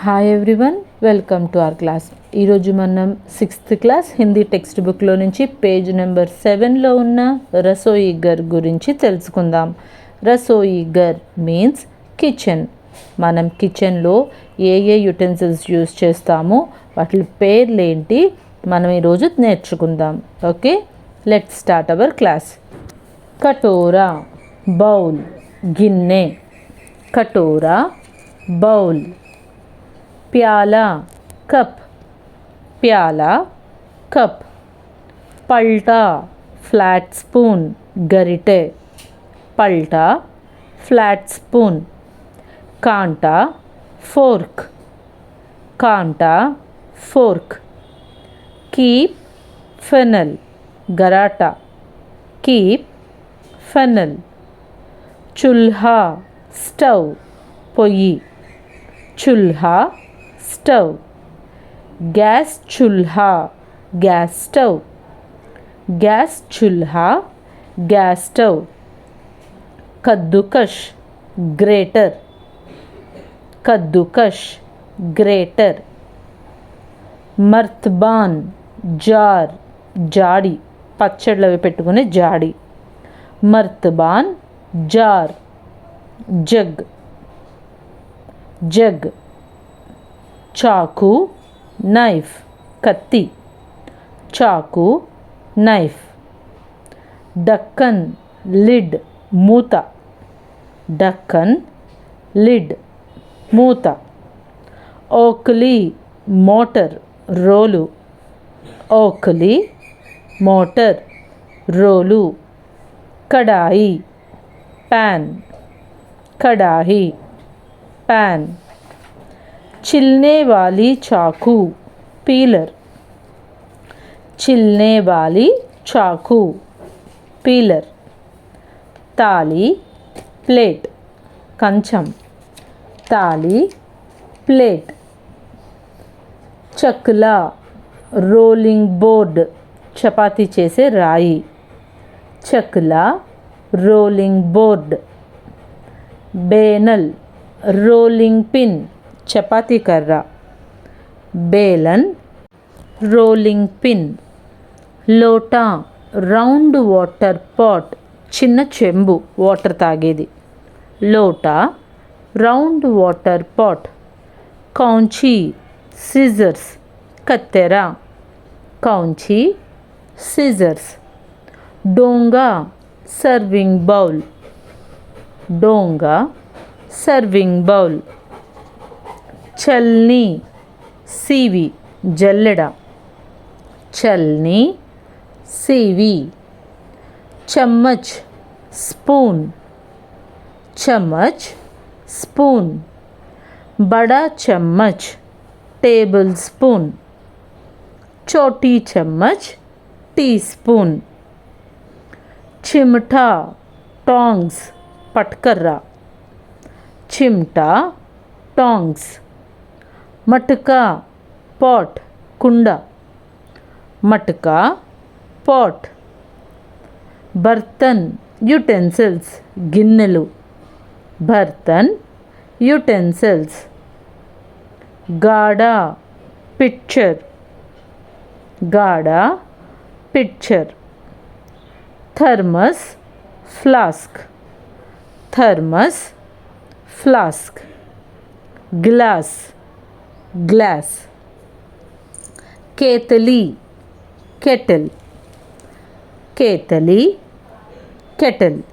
Hi everyone, welcome to our class. ఈరోజు మనం 6th class Hindi text బుక్లో నుంచి పేజ్ నెంబర్ 7లో ఉన్న రసోయి ఘర్ గురించి తెలుసుకుందాం. రసోయి ఘర్ మీన్స్ కిచెన్. మనం కిచెన్లో ఏ యుటెన్సిల్స్ యూస్ చేస్తామో వాటి పేర్లేంటి మనం ఈరోజు నేర్చుకుందాం. Okay, let's start our class. కటోరా, బౌల్, గిన్నె. కటోరా, బౌల్. प्याला, कप, प्याला, कप. पलटा, फ्लैट स्पून, गरिटे. पलटा, फ्लैट स्पून. कांटा, फोर्क, कांटा, फोर्क. कीप, फनल, गराटा. कीप, फनल. चूल्हा, स्टव, पोई. चूल्हा, स्टव. गैस चूल्हा, गैस स्टव. गैस चूल्हा, गैस स्टव. कद्दूकश, ग्रेटर. कद्दूकश, ग्रेटर. मर्तबान, जार, जाड़ी. పచ్చళ్ళు అవి పెట్టుకునే జాడి. మర్తబాన్, జార్. జగ్, जग. चाकू, नाइफ, कत्ती. चाकू, नाइफ. ढक्कन, लिड, मूता. ढक्कन, लिड, मूता. ओकली, मोटर, रोलू. ओकली, मोटर, रोलू. कढ़ाई, पैन. कढ़ाई, पैन. छिलने वाली चाकू, पीलर. छिलने वाली चाकू, पीलर. ताली, प्लेट, कंचम. ताली, प्लेट. चकला, रोलिंग बोर्ड, चपाती చేసే రాయి. चकला, रोलिंग बोर्ड. बेनल, रोलिंग पिन, चपाती कर्रा. बेलन, रोलिंग पिन. लोटा, रौंड वाटर पॉट, చిన్న చెంబు వాటర్ తాగేది. లోటా, రౌండ్ వాటర్ పాట్. కౌంచి, సిజర్స్, కత్తెర. కౌంచి, సిజర్స్. డోంగా, సర్వింగ్ బౌల్. డోంగా, सर्विंग बाउल. छलनी, सीवी, जल्लेड़ा. छलनी, सीवी. चम्मच, स्पून. चम्मच, स्पून. बड़ा चम्मच, टेबल स्पून. छोटी चम्मच, टी स्पून. चिमटा, टोंग्स, पटकर्रा. चिमटा, टोंग्स. मटका, पॉट, कुंडा. मटका, पॉट. बर्तन, यूटेंसिल्स, गिन्नेलू. बर्तन, यूटेंसिल्स. गाड़ा, पिक्चर. गाड़ा, picture. Thermos, flask. Thermos, flask. Glass, glass. केतली, केटल. केतली, केटल.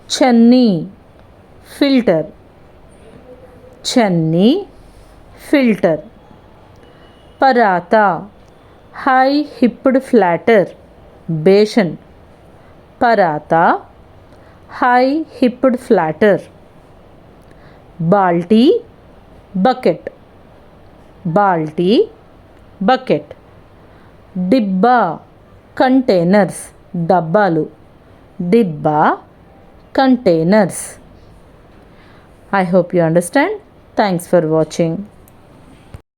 छन्नी, फिल्टर. छन्नी, फिल्टर. पराता, हाई हिप्ड फ्लैटर, बेसन. पराता, हाई हिप्ड फ्लैटर. बाल्टी, बकेट. बाल्टी, बकेट. डिब्बा, कंटेनर्स, डब्बालू. डिब्बा, containers. I hope you understand. Thanks for watching.